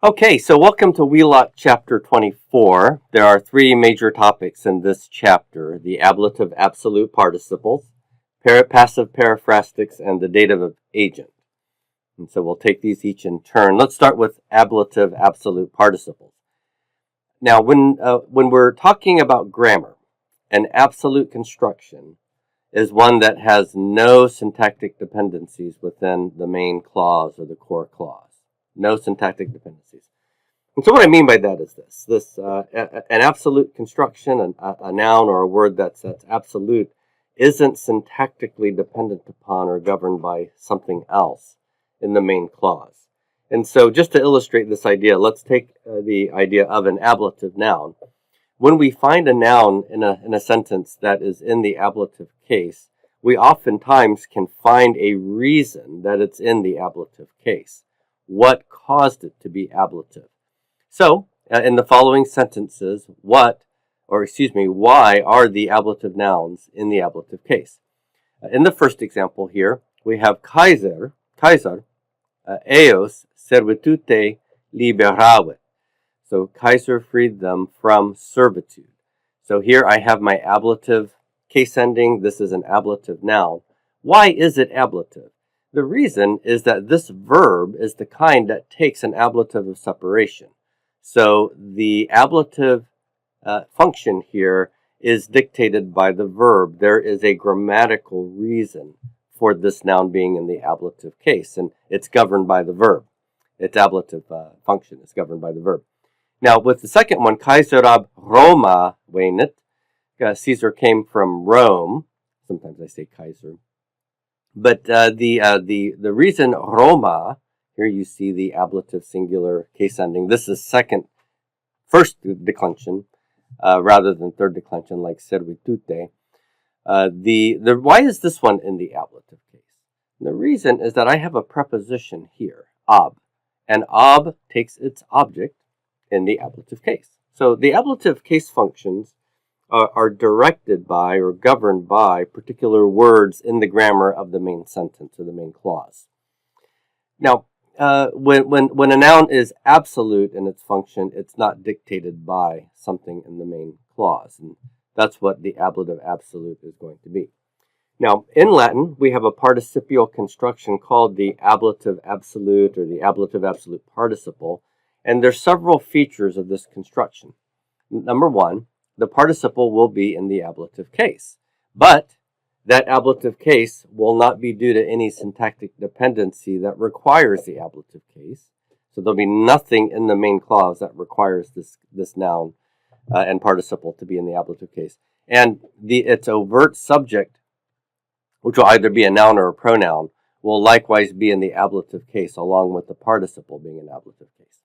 Okay, so welcome to Wheelock chapter 24. There are three major topics in this chapter: the ablative absolute participles, passive periphrastics, and the dative agent. And so we'll take these each in turn. Let's start with ablative absolute participles. Now, when we're talking about grammar, an absolute construction is one that has no syntactic dependencies within the main clause or the core clause. No syntactic dependencies. And so what I mean by that is an absolute construction, a noun or a word that's absolute, isn't syntactically dependent upon or governed by something else in the main clause. And so just to illustrate this idea, let's take the idea of an ablative noun. When we find a noun in a sentence that is in the ablative case, we oftentimes can find a reason that it's in the ablative case. What caused it to be ablative? So, in the following sentences, why are the ablative nouns in the ablative case? In the first example here, we have Kaiser, eos servitute liberavit. So Kaiser freed them from servitude. So here I have my ablative case ending. This is an ablative noun. Why is it ablative? The reason is that this verb is the kind that takes an ablative of separation. So the ablative function here is dictated by the verb. There is a grammatical reason for this noun being in the ablative case, and it's governed by the verb. Its ablative function is governed by the verb. Now, with the second one, Caesar ab Roma venit, Caesar came from Rome. Sometimes I say Kaiser. But the reason Roma, here you see the ablative singular case ending. This is first declension rather than third declension like servitute. Why is this one in the ablative case? And the reason is that I have a preposition here, ab, and ab takes its object in the ablative case. So the ablative case functions are directed by or governed by particular words in the grammar of the main sentence or the main clause. Now, when a noun is absolute in its function, it's not dictated by something in the main clause, and that's what the ablative absolute is going to be. Now, in Latin, we have a participial construction called the ablative absolute or the ablative absolute participle, and there's several features of this construction. Number one, the participle will be in the ablative case, but that ablative case will not be due to any syntactic dependency that requires the ablative case. So there'll be nothing in the main clause that requires this noun and participle to be in the ablative case. And its overt subject, which will either be a noun or a pronoun, will likewise be in the ablative case along with the participle being an ablative case.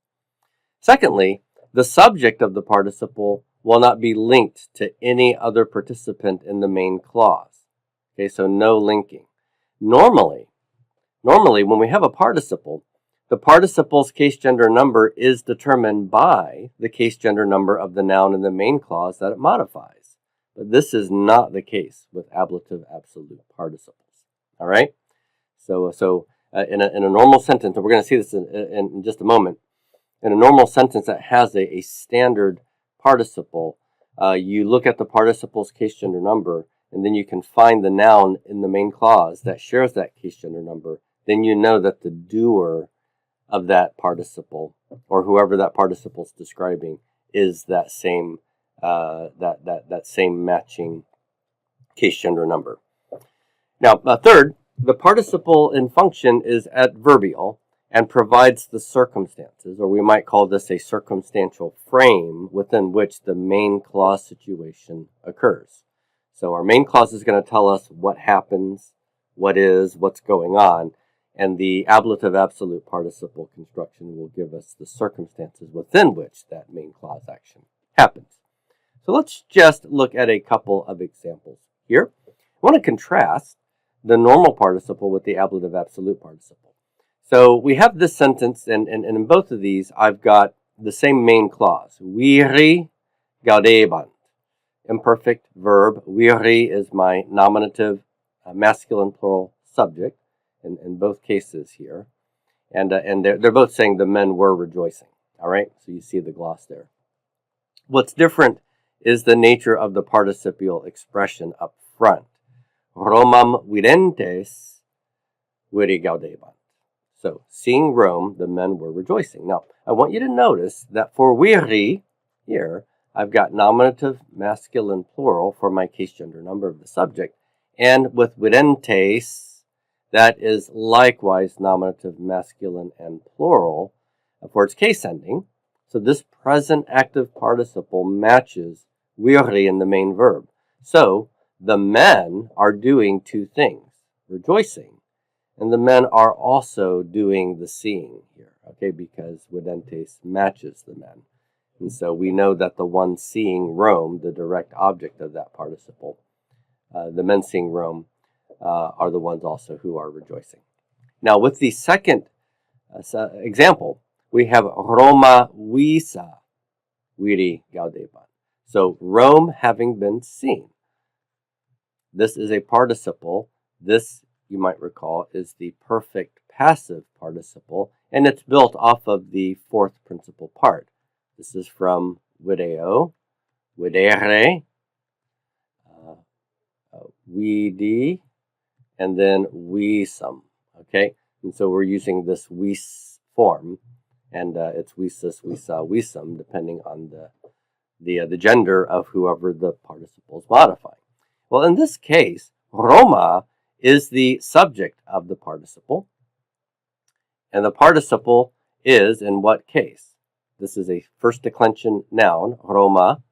Secondly, the subject of the participle will not be linked to any other participant in the main clause. Okay, so no linking. Normally, when we have a participle, the participle's case gender number is determined by the case gender number of the noun in the main clause that it modifies. But this is not the case with ablative absolute participles. All right? So in a normal sentence, and we're going to see this in just a moment, in a normal sentence that has a standard participle, you look at the participle's case gender number, and then you can find the noun in the main clause that shares that case gender number. Then you know that the doer of that participle, or whoever that participle is describing, is that same that same matching case gender number. Now, third, the participle in function is adverbial and provides the circumstances, or we might call this a circumstantial frame within which the main clause situation occurs. So our main clause is going to tell us what happens, what's going on, and the ablative absolute participle construction will give us the circumstances within which that main clause action happens. So let's just look at a couple of examples here. I want to contrast the normal participle with the ablative absolute participle. So we have this sentence, and in both of these, I've got the same main clause. Viri gaudebant. Imperfect verb. Viri is my nominative masculine plural subject in both cases here. And they're both saying the men were rejoicing. All right, so you see the gloss there. What's different is the nature of the participial expression up front. Romam videntes viri gaudebant. So, seeing Rome, the men were rejoicing. Now, I want you to notice that for viri, here, I've got nominative masculine plural for my case gender number of the subject, and with videntes, that is likewise nominative masculine and plural for its case ending. So this present active participle matches viri in the main verb. So the men are doing two things, rejoicing, and the men are also doing the seeing here, okay, because videntes matches the men. And so we know that the one seeing Rome, the direct object of that participle, the men seeing Rome, are the ones also who are rejoicing. Now, with the second example, we have Roma visa viri gaudebant. So Rome having been seen. This is a participle. This, you might recall, is the perfect passive participle, and it's built off of the fourth principal part. This is from video, videre, vidi, and then visum. Okay, and so we're using this vis form, and it's visus, visa, visum, depending on the gender of whoever the participle is modifying. Well, in this case, Roma is the subject of the participle, and the participle is in what case? This is a first declension noun. Roma,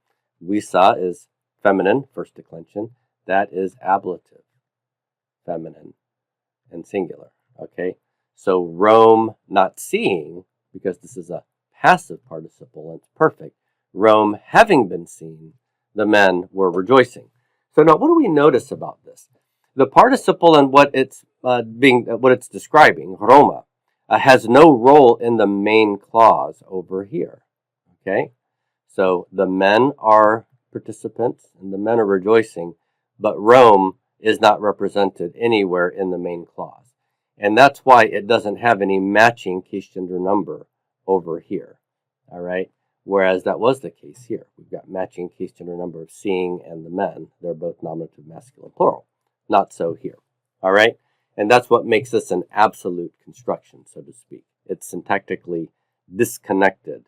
visa is feminine, first declension. That is ablative, feminine, and singular. Okay, so Rome not seeing, because this is a passive participle and it's perfect. Rome having been seen, the men were rejoicing. So now, what do we notice about this? The participle and what it's describing, Roma, has no role in the main clause over here. Okay, so the men are participants and the men are rejoicing, but Rome is not represented anywhere in the main clause, and that's why it doesn't have any matching case gender number over here. All right, whereas that was the case here. We've got matching case gender number of seeing and the men. They're both nominative masculine plural. Not so here. All right. And that's what makes this an absolute construction, so to speak. It's syntactically disconnected,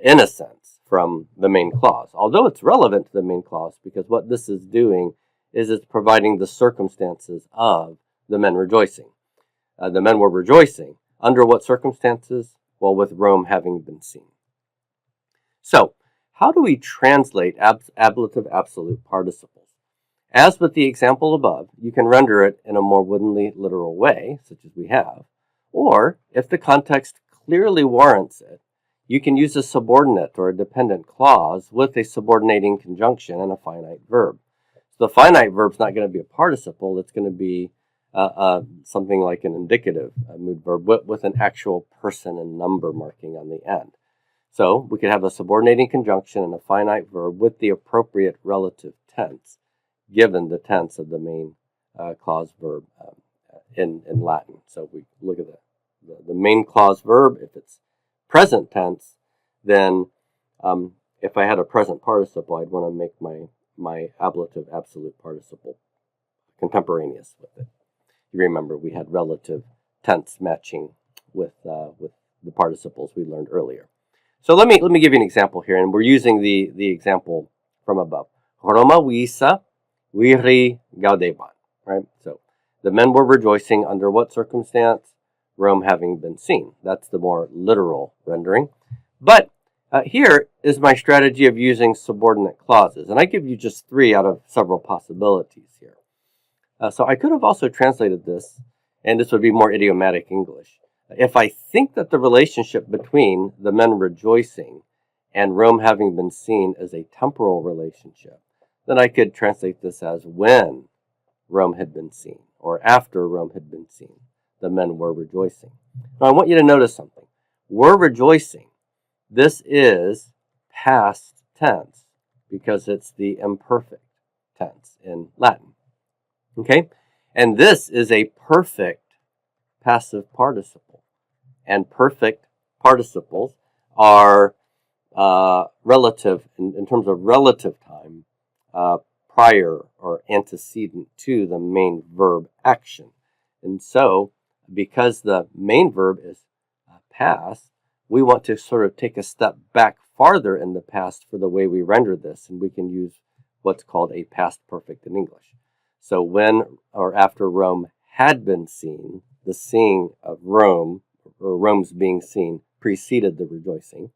in a sense, from the main clause. Although it's relevant to the main clause, because what this is doing is it's providing the circumstances of the men rejoicing. The men were rejoicing. Under what circumstances? Well, with Rome having been seen. So, how do we translate ablative absolute participles? As with the example above, you can render it in a more woodenly literal way, such as we have, or if the context clearly warrants it, you can use a subordinate or a dependent clause with a subordinating conjunction and a finite verb. So the finite verb is not going to be a participle, it's going to be something like an indicative mood verb with an actual person and number marking on the end. So we could have a subordinating conjunction and a finite verb with the appropriate relative tense, given the tense of the main clause verb in Latin. So we look at the main clause verb. If it's present tense, then if I had a present participle, I'd want to make my ablative absolute participle contemporaneous with it. You remember we had relative tense matching with the participles we learned earlier. So let me give you an example here, and we're using the example from above. Roma visa viri gaudebant, right? So the men were rejoicing under what circumstance? Rome having been seen. That's the more literal rendering. But here is my strategy of using subordinate clauses, and I give you just 3 out of several possibilities here. So I could have also translated this, and this would be more idiomatic English. If I think that the relationship between the men rejoicing and Rome having been seen is a temporal relationship, then I could translate this as when Rome had been seen, or after Rome had been seen, the men were rejoicing. Now I want you to notice something. Were rejoicing. This is past tense because it's the imperfect tense in Latin. Okay? And this is a perfect passive participle. And perfect participles are relative, in terms of relative time, prior or antecedent to the main verb action. And so, because the main verb is past, we want to sort of take a step back farther in the past for the way we render this, and we can use what's called a past perfect in English. So when or after Rome had been seen, the seeing of Rome, or Rome's being seen, preceded the rejoicing.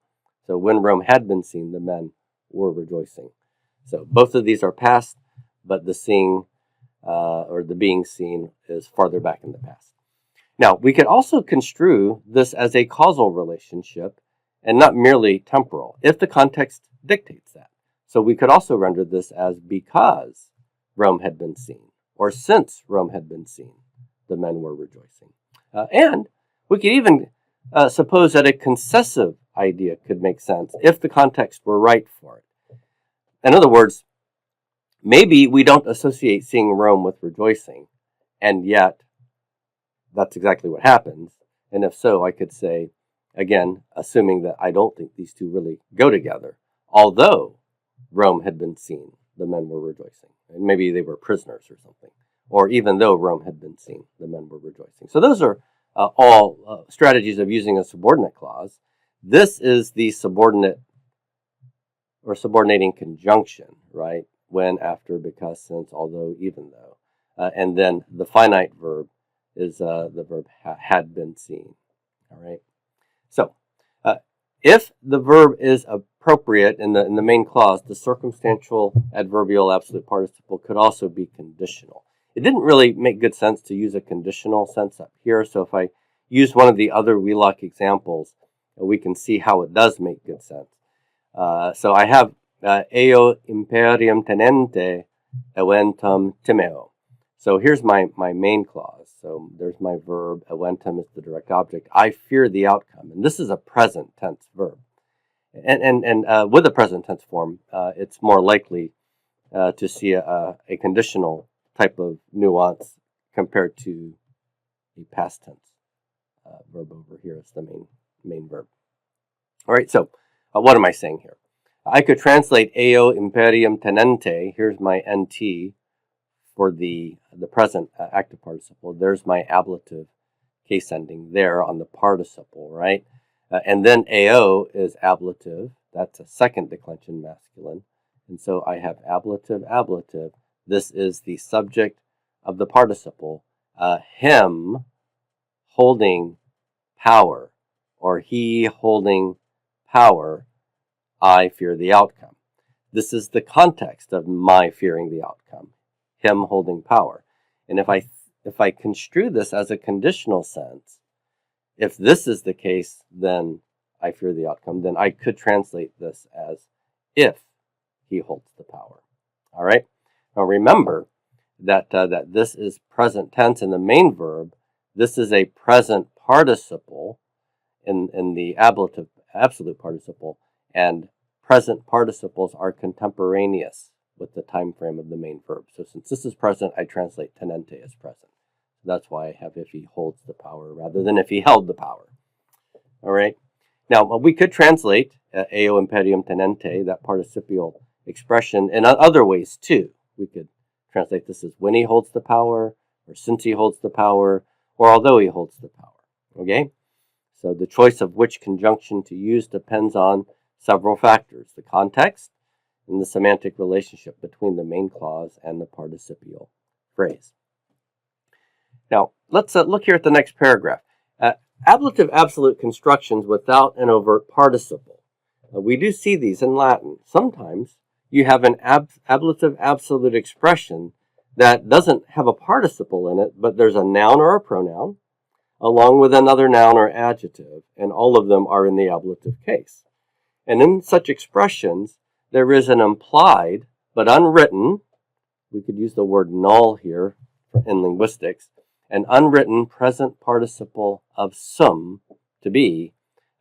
So when Rome had been seen, the men were rejoicing. So both of these are past, but the seeing or the being seen is farther back in the past. Now, we could also construe this as a causal relationship and not merely temporal, if the context dictates that. So we could also render this as because Rome had been seen, or since Rome had been seen, the men were rejoicing. And we could even suppose that a concessive idea could make sense if the context were right for it. In other words, maybe we don't associate seeing Rome with rejoicing, and yet that's exactly what happens. And if so, I could say, again, assuming that I don't think these two really go together, although Rome had been seen, the men were rejoicing. And maybe they were prisoners or something. Or even though Rome had been seen, the men were rejoicing. So those are all strategies of using a subordinate clause. This is the subordinate or subordinating conjunction, right? When, after, because, since, although, even though. And then the finite verb is the verb had been seen. All right. So if the verb is appropriate in the main clause, the circumstantial adverbial absolute participle could also be conditional. It didn't really make good sense to use a conditional sense up here. So if I use one of the other Wheelock examples, we can see how it does make good sense. So I have eo imperium tenente eventum timeo. So here's my main clause. So there's my verb. Eventum is the direct object. I fear the outcome. And this is a present tense verb. And with a present tense form, it's more likely to see a conditional type of nuance compared to the past tense verb over here. It's the main verb. All right, so what am I saying here? I could translate eo imperium tenente. Here's my nt for the present active participle. There's my ablative case ending there on the participle, right? And then ao is ablative. That's a second declension masculine. And so I have ablative. This is the subject of the participle. Him holding power, or he holding power, I fear the outcome. This is the context of my fearing the outcome. Him holding power. And if I construe this as a conditional sense, if this is the case, then I fear the outcome, then I could translate this as if he holds the power. All right? Now remember that this is present tense in the main verb. This is a present participle in the ablative absolute participle, and present participles are contemporaneous with the time frame of the main verb. So since this is present, I translate tenente as present. That's why I have if he holds the power rather than if he held the power. All right. Now, we could translate eo imperium tenente, that participial expression, in other ways too. We could translate this as when he holds the power, or since he holds the power, or although he holds the power. Okay? So the choice of which conjunction to use depends on several factors: the context and the semantic relationship between the main clause and the participial phrase. Now, let's look here at the next paragraph. Ablative absolute constructions without an overt participle. We do see these in Latin. Sometimes you have an ablative absolute expression that doesn't have a participle in it, but there's a noun or a pronoun, along with another noun or adjective, and all of them are in the ablative case. And in such expressions, there is an implied but unwritten, we could use the word null here in linguistics, an unwritten present participle of sum, to be,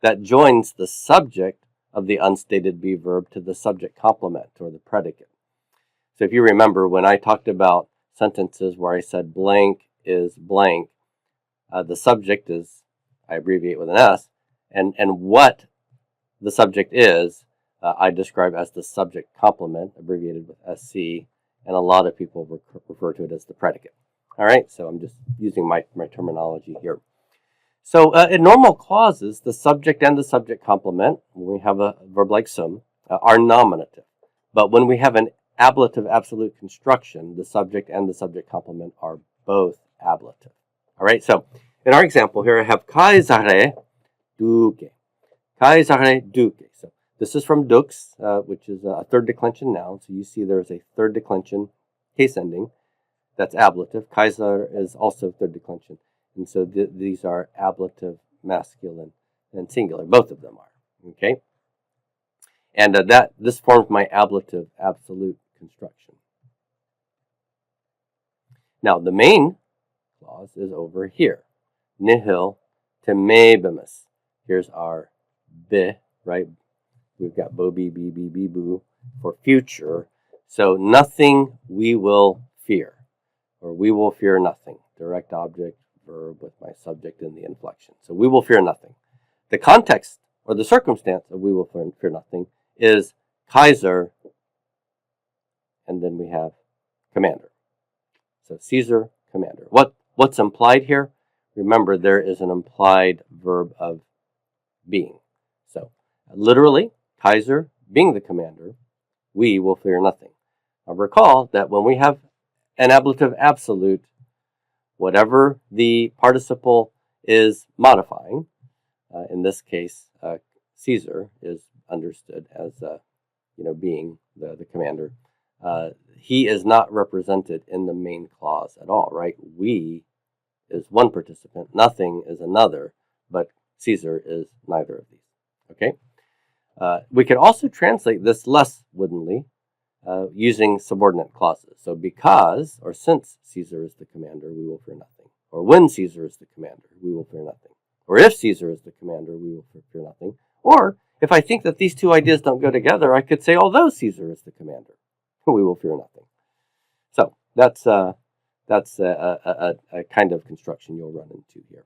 that joins the subject of the unstated be verb to the subject complement or the predicate. So if you remember when I talked about sentences where I said blank is blank, the subject is, I abbreviate with an S, and what the subject is, I describe as the subject complement, abbreviated with SC, and a lot of people refer to it as the predicate. All right, so I'm just using my terminology here. So in normal clauses, the subject and the subject complement, when we have a verb like sum, are nominative. But when we have an ablative absolute construction, the subject and the subject complement are both ablative. All right, so in our example here, I have kaisare duke. Kaisare duke. So this is from dux, which is a third declension noun. So you see there's a third declension case ending. That's ablative. Kaiser is also third declension. And so these are ablative, masculine, and singular. Both of them are. Okay? And this forms my ablative absolute construction. Now, the main clause is over here. Nihil temebimus. Here's our be, right? We've got bo, be, boo for future. So nothing we will fear, or we will fear nothing. Direct object, verb with my subject in the inflection. So we will fear nothing. The context or the circumstance of we will fear nothing is Kaiser, and then we have commander. So Caesar, commander. What's implied here? Remember, there is an implied verb of being. So literally, Kaiser being the commander, we will fear nothing. Now recall that when we have an ablative absolute, whatever the participle is modifying, in this case, Caesar is understood as being the commander. He is not represented in the main clause at all, right? We is one participant, nothing is another, but Caesar is neither of these. Okay? We could also translate this less woodenly using subordinate clauses. So because or since Caesar is the commander, we will fear nothing. Or when Caesar is the commander, we will fear nothing. Or if Caesar is the commander, we will fear nothing. Or if I think that these two ideas don't go together, I could say although Caesar is the commander, we will fear nothing. So that's a kind of construction you'll run into here.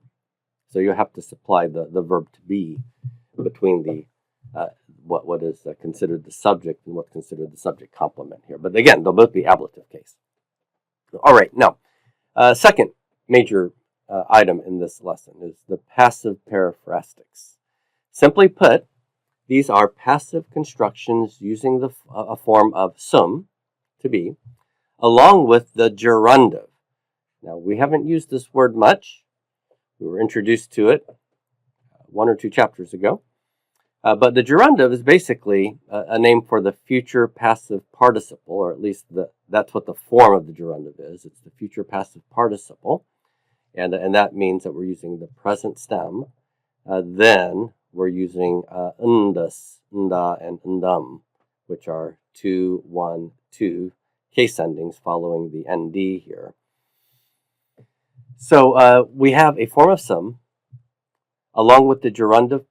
So you have to supply the verb to be between the what is considered the subject and what's considered the subject complement here. But again, they'll both be ablative case. All right, now, second major item in this lesson is the passive paraphrastics. Simply put, these are passive constructions using a form of sum, to be, along with the gerundive. Now, we haven't used this word much. We were introduced to it 1 or 2 chapters ago. But the gerundive is basically a name for the future passive participle, or at least that's what the form of the gerundive is. It's the future passive participle. And that means that we're using the present stem. Then we're using ndus, nda, and ndum, which are 2, 1, 2 case endings following the nd here. So we have a form of sum along with the gerundive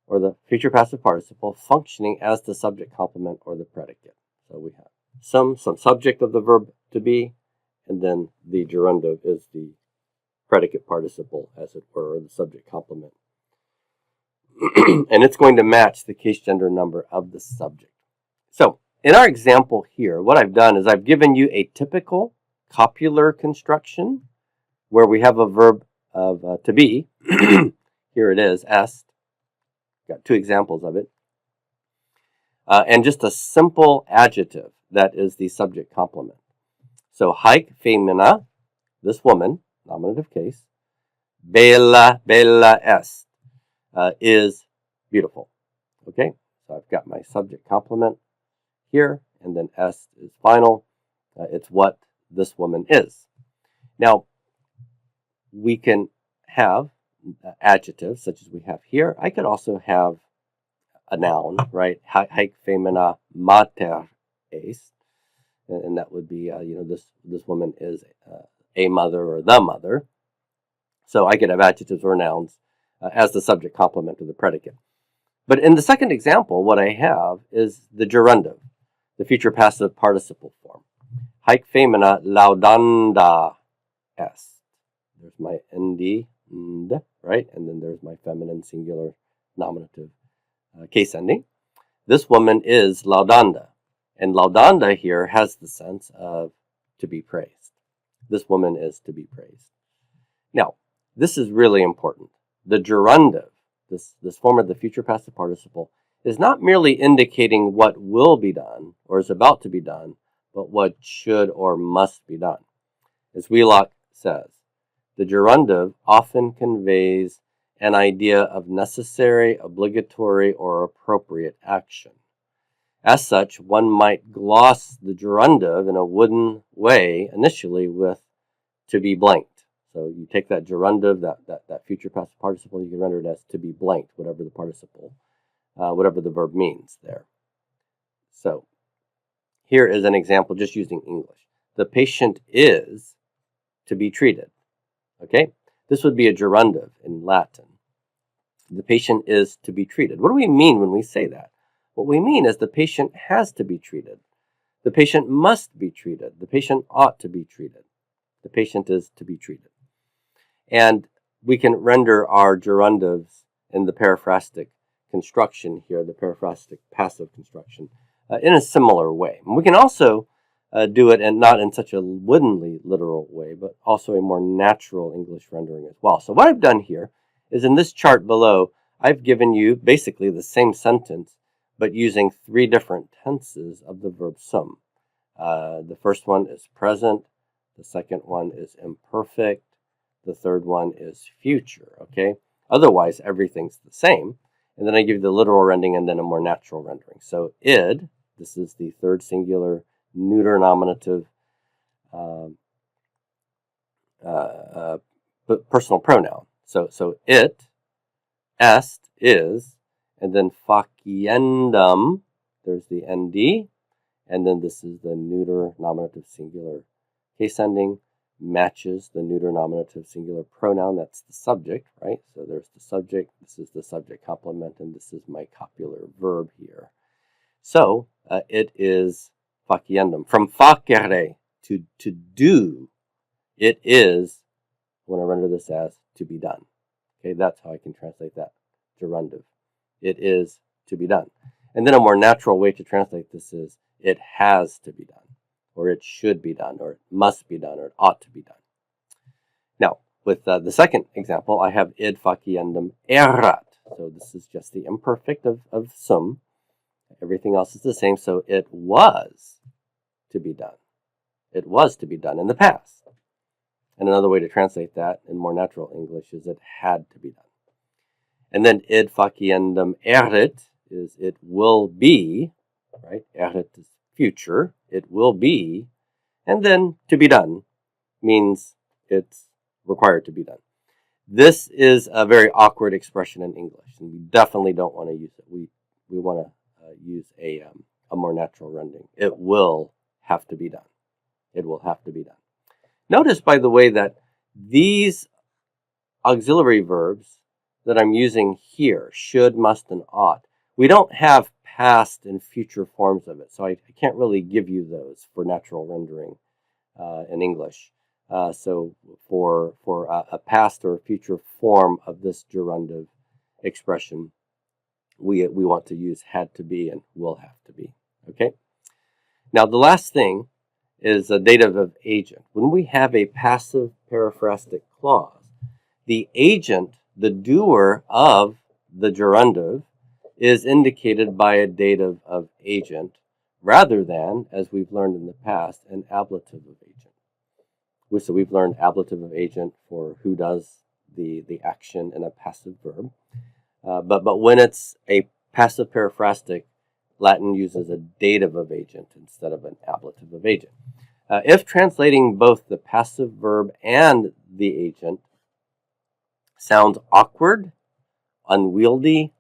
or the future passive participle functioning as the subject complement or the predicate. So we have some subject of the verb to be, and then the gerundive is the predicate participle, as it were, or the subject complement. And it's going to match the case gender number of the subject. So in our example here, what I've done is I've given you a typical copular construction where we have a verb of to be. Here it is, est. Got 2 examples of it. And just a simple adjective that is the subject complement. So, haec femina, this woman, nominative case, bella est, is beautiful. Okay, so I've got my subject complement here, and then est is final. It's what this woman is. Now, we can have adjectives such as we have here. I could also have a noun, right? Haec femina mater est, and that would be this woman is a mother or the mother. So I could have adjectives or nouns as the subject complement to the predicate. But in the second example, what I have is the gerundive, the future passive participle form. Haec femina laudanda est. There's my nd, right? And then there's my feminine singular nominative case ending. This woman is laudanda. And laudanda here has the sense of to be praised. This woman is to be praised. Now, this is really important. The gerundive, this form of the future passive participle, is not merely indicating what will be done or is about to be done, but what should or must be done. As Wheelock says, the gerundive often conveys an idea of necessary, obligatory, or appropriate action. As such, one might gloss the gerundive in a wooden way initially with to be blanked. So you take that gerundive, that future passive participle, you can render it as to be blanked, whatever the participle, whatever the verb means there. So here is an example just using English. The patient is to be treated. Okay? This would be a gerundive in Latin. The patient is to be treated. What do we mean when we say that? What we mean is the patient has to be treated. The patient must be treated. The patient ought to be treated. The patient is to be treated. And we can render our gerundives in the periphrastic construction here, the periphrastic passive construction, in a similar way. And we can also do it, and not in such a woodenly literal way, but also a more natural English rendering as well. So what I've done here is in this chart below, I've given you basically the same sentence, but using 3 different tenses of the verb sum. The first one is present, the second one is imperfect, the third one is future, okay? Otherwise, everything's the same. And then I give you the literal rendering and then a more natural rendering. So id, this is the third singular neuter nominative personal pronoun. So it, est, is, and then faciendum, there's the nd, and then this is the neuter nominative singular case ending, matches the neuter nominative singular pronoun, that's the subject, right? So there's the subject, this is the subject complement, and this is my copular verb here. So it is faciendum. From facere, to do, it is, I want to render this as to be done. Okay, that's how I can translate that gerundive. It is to be done. And then a more natural way to translate this is it has to be done, or it should be done, or it must be done, or it ought to be done. Now, with the second example, I have id faciendum erat. So this is just the imperfect of sum. Everything else is the same, so it was to be done. It was to be done in the past. And another way to translate that in more natural English is it had to be done. And then id faciendum erit is it will be, right? Erit is future, it will be. And then to be done means it's required to be done. This is a very awkward expression in English, and we definitely don't want to use it. We want to use a more natural rendering. It will have to be done. It will have to be done. Notice, by the way, that these auxiliary verbs that I'm using here, should, must, and ought, we don't have past and future forms of it, so I can't really give you those for natural rendering in English. So for a past or a future form of this gerundive expression, we want to use had to be and will have to be. Okay. Now the last thing is a dative of agent. When we have a passive periphrastic clause, the agent, the doer of the gerundive, is indicated by a dative of agent rather than, as we've learned in the past, an ablative of agent. So we've learned ablative of agent for who does the action in a passive verb. But when it's a passive periphrastic, Latin uses a dative of agent instead of an ablative of agent. If translating both the passive verb and the agent sounds awkward, unwieldy,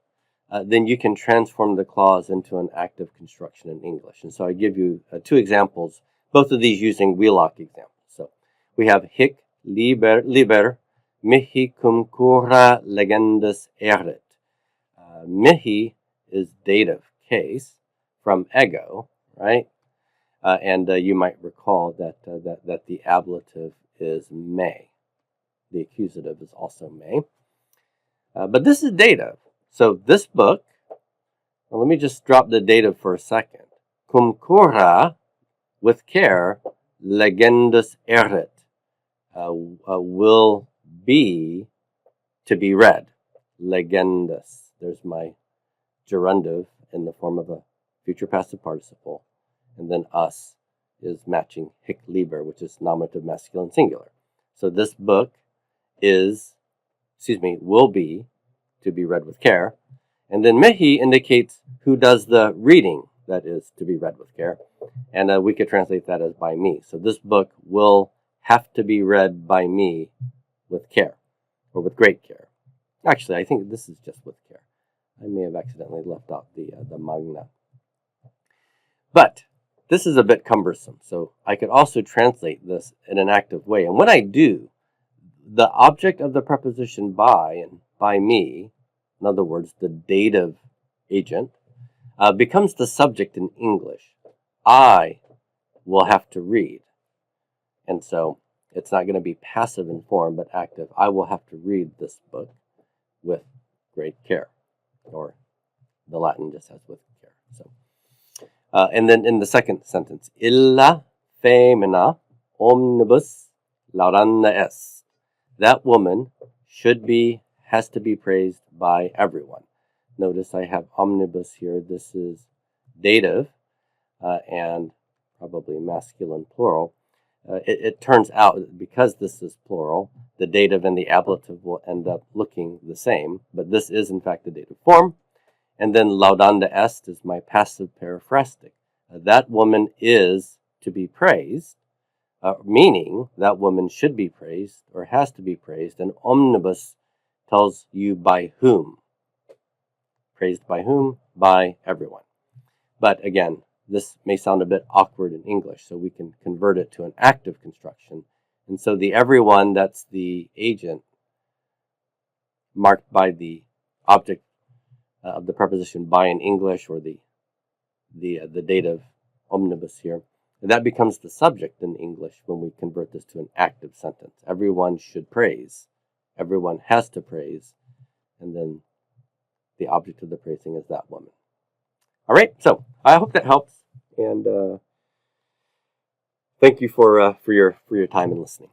then you can transform the clause into an active construction in English. And so I give you 2 examples, both of these using Wheelock examples. So we have hic liber mihi cum cura legendus erit. Mihi is dative case from ego, right? And you might recall that the ablative is may. The accusative is also may. But this is dative. So this book Now let me just drop the dative for a second. Cum cura, with care, legendus erit, will be to be read. Legendus. There's my gerundive in the form of a future passive participle. And then us is matching hic liber, which is nominative masculine singular. So this book will be to be read with care. And then mihi indicates who does the reading, that is to be read with care. And we could translate that as by me. So this book will have to be read by me with care, or with great care. Actually, I think this is just with care. I may have accidentally left out the magna. But this is a bit cumbersome, so I could also translate this in an active way. And when I do, the object of the preposition by and by me, in other words, the dative agent, becomes the subject in English. I will have to read. And so it's not going to be passive in form, but active. I will have to read this book with great care. Or the Latin just has with care. So, and then in the second sentence, illa femina omnibus laudanda est. That woman has to be praised by everyone. Notice I have omnibus here. This is dative and probably masculine plural. It turns out, because this is plural, the dative and the ablative will end up looking the same, but this is in fact the dative form. And then laudanda est is my passive periphrastic. That woman is to be praised, meaning that woman should be praised or has to be praised, and omnibus tells you by whom. Praised by whom? By everyone. But again, this may sound a bit awkward in English, so we can convert it to an active construction. And so the everyone, that's the agent marked by the object of the preposition by in English, or the dative omnibus here. And that becomes the subject in English when we convert this to an active sentence. Everyone should praise. Everyone has to praise. And then the object of the praising is that woman. All right, so I hope that helps, and thank you for your time and listening.